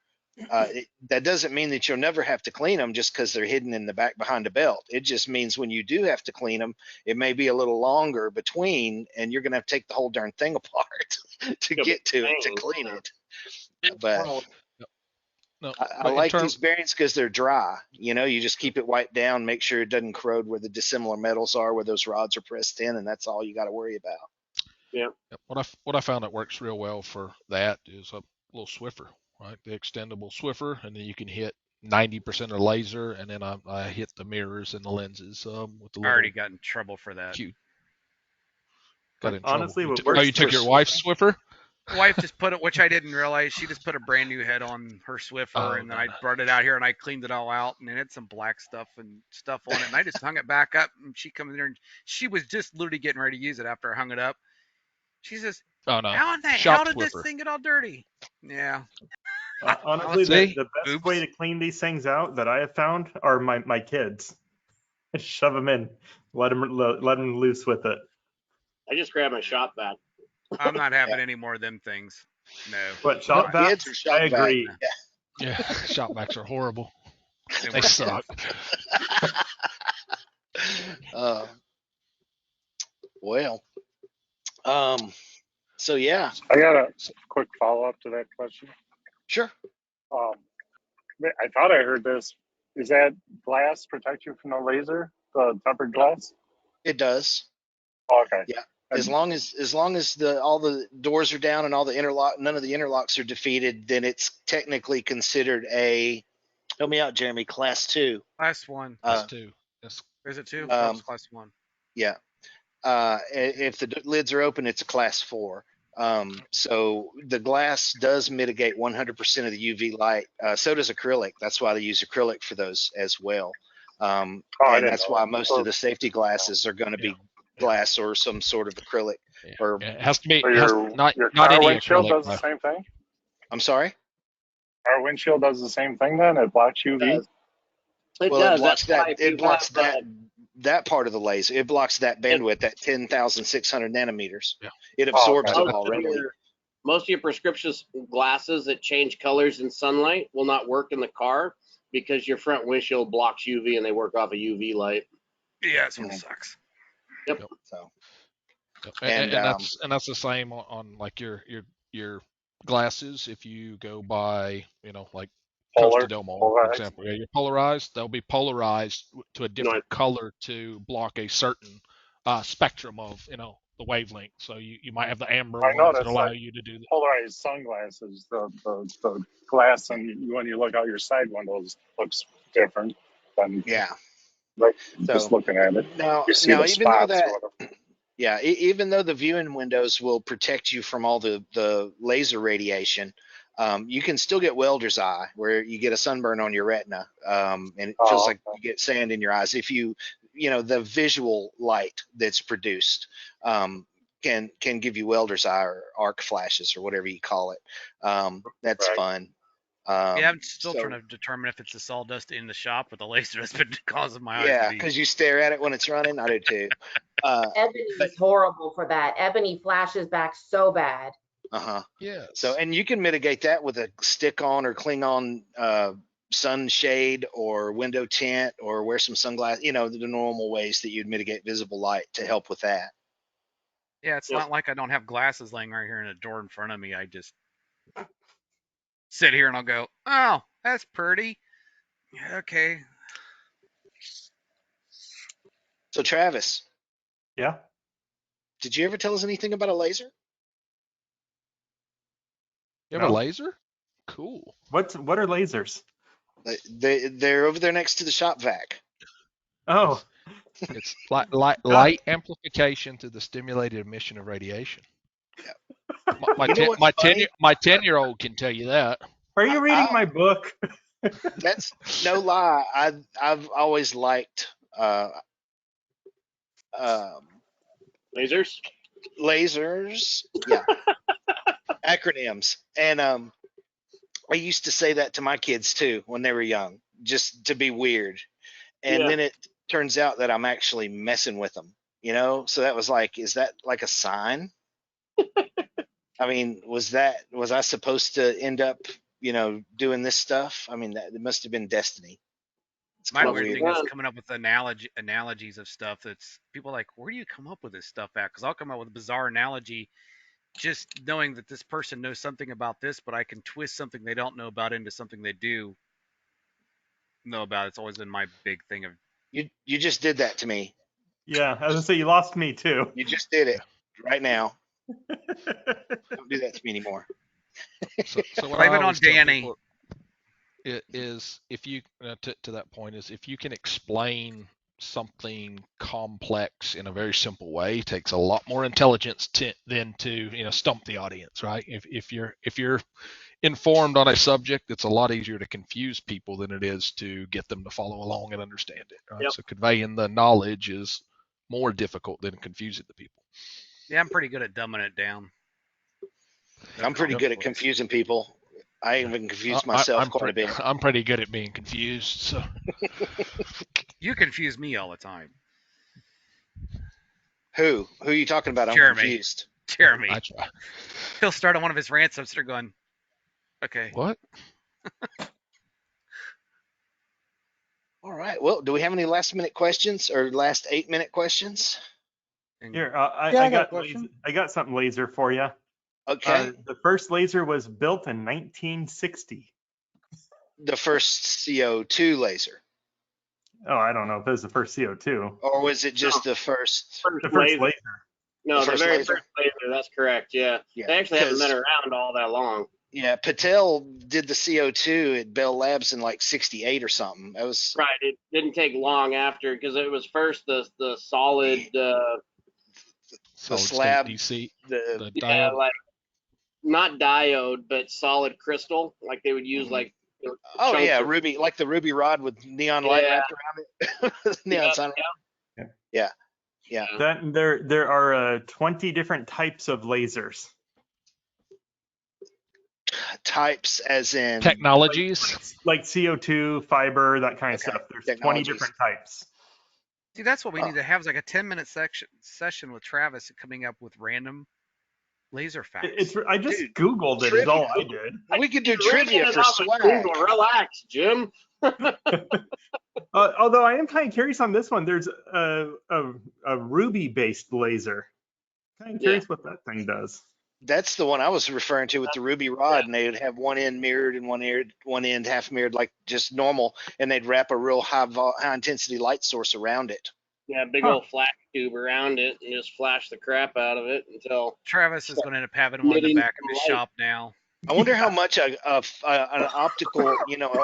that doesn't mean that you'll never have to clean them just because they're hidden in the back behind a belt. It just means when you do have to clean them, it may be a little longer between, and you're going to have to take the whole darn thing apart to get to it, to clean it. But I like these bearings because they're dry. You just keep it wiped down, make sure it doesn't corrode where the dissimilar metals are, where those rods are pressed in, and that's all you got to worry about. Yeah. What I found that works real well for that is a little Swiffer. Right, the extendable Swiffer, and then you can hit 90% of the laser, and then I hit the mirrors and the lenses with the. I already got in trouble for that. Got in honestly, trouble. You took your wife's Swiffer? Wife just put it, which I didn't realize. She just put a brand new head on her Swiffer, and then I brought it out here and I cleaned it all out, and it had some black stuff on it, and I just hung it back up. And she come in there, and she was just literally getting ready to use it after I hung it up. She says, "Oh no! How in the hell did this thing get all dirty?" Yeah. Honestly, the best way to clean these things out that I have found are my kids. Shove them in, let them loose with it. I just grabbed my shop vac. I'm not having any more of them things. No. What, shop vacs? I agree. Yeah, shop vacs are horrible. They suck. Well. So yeah. I got a quick follow-up to that question. Sure. I thought I heard this. Does that glass protect you from the laser, the tempered glass? It does. Oh, okay. Yeah. as long as all the doors are down and all the none of the interlocks are defeated, then it's technically considered a, help me out, Jeremy, class 2. Class 1. Class 2. Yes. Is it 2? It's class 1. Yeah. If the lids are open, it's a class 4. So the glass does mitigate 100% of the UV light. So does acrylic. That's why they use acrylic for those as well. And that's why most of the safety glasses are going to be glass or some sort of acrylic. Yeah. Or it has to be your not car any windshield acrylic. does the same thing. I'm sorry. Our windshield does the same thing. Then it blocks UV. It Well, does. it blocks That's why that. if It you blocks have, that part of the laser. It blocks that bandwidth, that 10,600 nanometers. Yeah. It absorbs okay. it already. most of your prescription glasses that change colors in sunlight will not work in the car because your front windshield blocks UV and they work off a UV light. Yeah, it sort of sucks. Yep. So, and that's the same on like your glasses. If you go by, like Polar, Costa for polarized. example, you're polarized. They'll be polarized to a different color to block a certain spectrum of the wavelength. So you might have the amber I ones that noticed allow that you to do that. polarized sunglasses, the glass, and when you look out your side windows, looks different than like just looking at it. Now, you see the even though spots or whatever. yeah, even though the viewing windows will protect you from all the laser radiation, you can still get welder's eye, where you get a sunburn on your retina, and it feels like you get sand in your eyes. If the visual light that's produced can give you welder's eye or arc flashes or whatever you call it. That's fun. Yeah, I'm still trying to determine if it's the sawdust in the shop or the laser that's been causing my eyes. Yeah, because you stare at it when it's running. I do too. Ebony is horrible for that. Ebony flashes back so bad. Yeah. So, and you can mitigate that with a stick-on or cling-on sunshade or window tint, or wear some sunglasses. The normal ways that you'd mitigate visible light to help with that. Yeah, it's not like I don't have glasses laying right here in a door in front of me. I just sit here and I'll go, oh, that's pretty. Okay. So, Travis. Yeah. Did you ever tell us anything about a laser? You have a laser? Cool. What are lasers? They're over there next to the shop vac. Oh. It's light amplification to the stimulated emission of radiation. Yeah. My 10-year-old can tell you that. Are you reading my book? That's no lie. I've always liked lasers. Yeah. Acronyms. And I used to say that to my kids too when they were young, just to be weird. And then it turns out that I'm actually messing with them, So that was like, is that like a sign? I mean, was I supposed to end up, doing this stuff? I mean, it must have been destiny. My weird thing is coming up with analogies of stuff that's people are like, where do you come up with this stuff at? Because I'll come up with a bizarre analogy just knowing that this person knows something about this, but I can twist something they don't know about into something they do know about. It's always been my big thing of you just did that to me. Yeah, I was gonna say you lost me too. You just did it right now. Don't do that to me anymore. So what blame it on Danny. Is if you to that point is if you can explain something complex in a very simple way, it takes a lot more intelligence than to stump the audience, right? If you're informed on a subject, it's a lot easier to confuse people than it is to get them to follow along and understand it, right? So conveying the knowledge is more difficult than confusing the people. Yeah, I'm pretty good at dumbing it down. I'm pretty good at confusing people. I even confuse myself quite a bit. I'm pretty good at being confused. So you confuse me all the time. Who are you talking about? I'm confused. Jeremy. I try. He'll start on one of his rants. I'm sitting going, okay. What? All right. Well, do we have any last-minute questions or last 8-minute questions? Here, I got something laser for you. Okay. The first laser was built in 1960. The first CO2 laser. Oh, I don't know if it was the first CO2. Or was it just the first? The first laser. No, the very first laser. That's correct. Yeah. They actually haven't been around all that long. Yeah, Patel did the CO2 at Bell Labs in like '68 or something. That was right. It didn't take long after because it was first the solid. The slab DC. The diode. Like not diode, but solid crystal. Like they would use like. Oh yeah, ruby, like the ruby rod with neon light wrapped around it. Neon sign. Yeah. That there are 20 different types of lasers. Types as in technologies, like CO2, fiber, that kind of stuff. There's 20 different types. See, that's what we need to have is like a 10-minute session with Travis coming up with random laser facts. I just Googled it. Is all I did. We could do trivia for swag. Relax, Jim. Although I am kind of curious on this one. There's a ruby-based laser. Kind of curious what that thing does. That's the one I was referring to with the ruby rod, and they'd have one end mirrored and one end half mirrored, like just normal, and they'd wrap a real high intensity light source around it. Yeah, big old flash tube around it, and just flash the crap out of it until Travis is going to end up having one in the back of his shop now. I wonder how much an optical,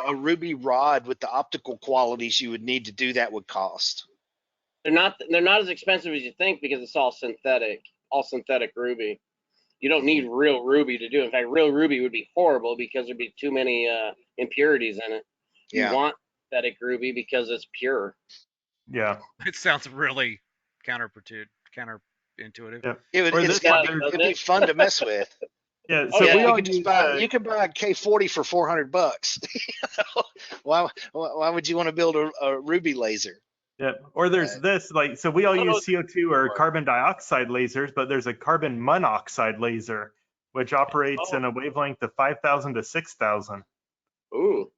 a ruby rod with the optical qualities you would need to do that would cost. They're not as expensive as you think because it's all synthetic ruby. You don't need real ruby to do it. In fact, real ruby would be horrible because there'd be too many impurities in it. You want synthetic ruby because it's pure. Yeah. It sounds really counterintuitive. Yeah. It'd be fun to mess with. Yeah, so you could buy a K40 for $400. Why would you want to build a ruby laser? Yeah, or there's this, like, so we all use CO2 or carbon dioxide lasers, but there's a carbon monoxide laser, which operates in a wavelength of 5,000 to 6,000. Ooh.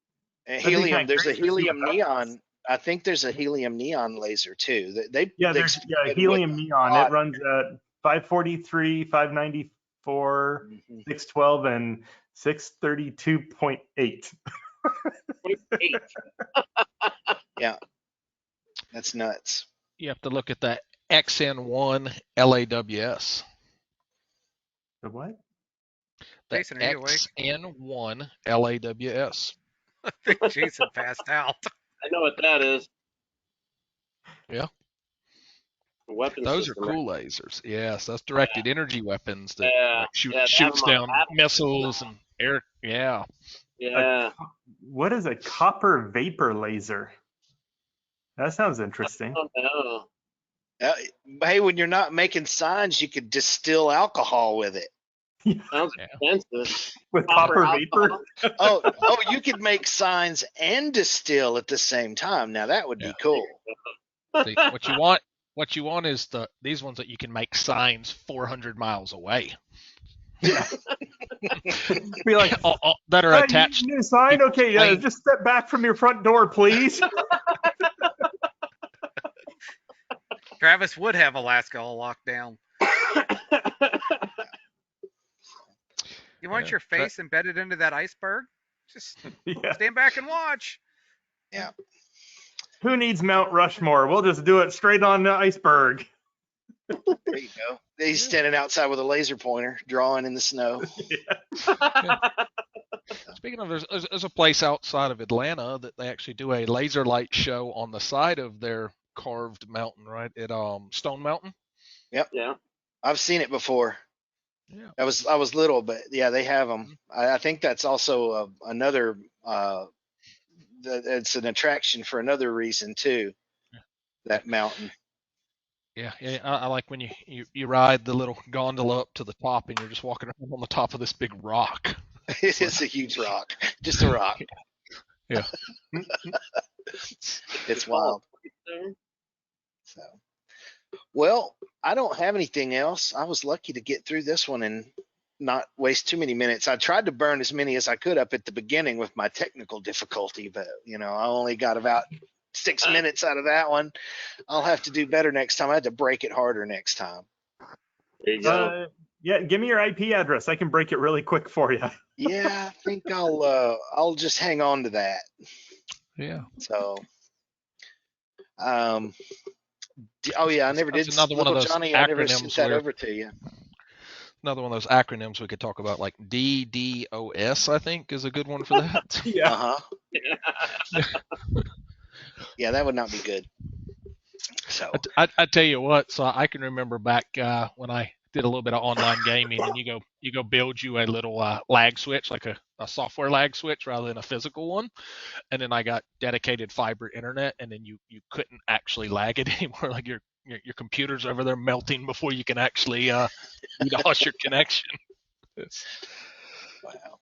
And helium, there's a helium neon. I think there's a helium neon laser too. There's helium neon. It runs at 543, 594, 612, and 632.8. Yeah. That's nuts. You have to look at that XN1 LAWS. The what? The XN1 LAWS. I think Jason passed out. I know what that is. Yeah. Weapons. Those are cool lasers. Yes, that's directed energy weapons that shoots down missiles and air. Yeah. Yeah. What is a copper vapor laser? That sounds interesting. Oh, no. Hey, when you're not making signs, you could distill alcohol with it. Sounds expensive. With copper vapor? oh, you could make signs and distill at the same time. Now that would be cool. See, what you want is these ones that you can make signs 400 miles away. Yeah. Be like, that are attached. New sign? Okay, just step back from your front door, please. Travis would have Alaska all locked down. You want your face embedded into that iceberg? Just stand back and watch. Yeah. Who needs Mount Rushmore? We'll just do it straight on the iceberg. There you go. He's standing outside with a laser pointer, drawing in the snow. Yeah. Speaking of, there's a place outside of Atlanta that they actually do a laser light show on the side of their carved mountain, right? At Stone Mountain. Yep. Yeah. I've seen it before. Yeah. I was little, but yeah, they have them. I think that's also another. It's an attraction for another reason too. That mountain. Yeah, I like when you ride the little gondola up to the top and you're just walking around on the top of this big rock. It is a huge rock, just a rock. Yeah. It's wild. So, well, I don't have anything else. I was lucky to get through this one and not waste too many minutes. I tried to burn as many as I could up at the beginning with my technical difficulty, but I only got about 6 minutes out of that one. I'll have to do better next time. I had to break it harder next time. There you go. Yeah, give me your IP address. I can break it really quick for you. Yeah, I think I'll just hang on to that. Yeah. So, Oh yeah, I never did. Another one of those Johnny, acronyms I never sent that over to you. Another one of those acronyms we could talk about, like DDoS, I think, is a good one for that. Yeah. Yeah, that would not be good. So I tell you what, so I can remember back when I did a little bit of online gaming, and you go build you a little lag switch, like a software lag switch rather than a physical one, and then I got dedicated fiber internet, and then you couldn't actually lag it anymore. Like your computer's over there melting before you can actually DDoS your connection. Wow.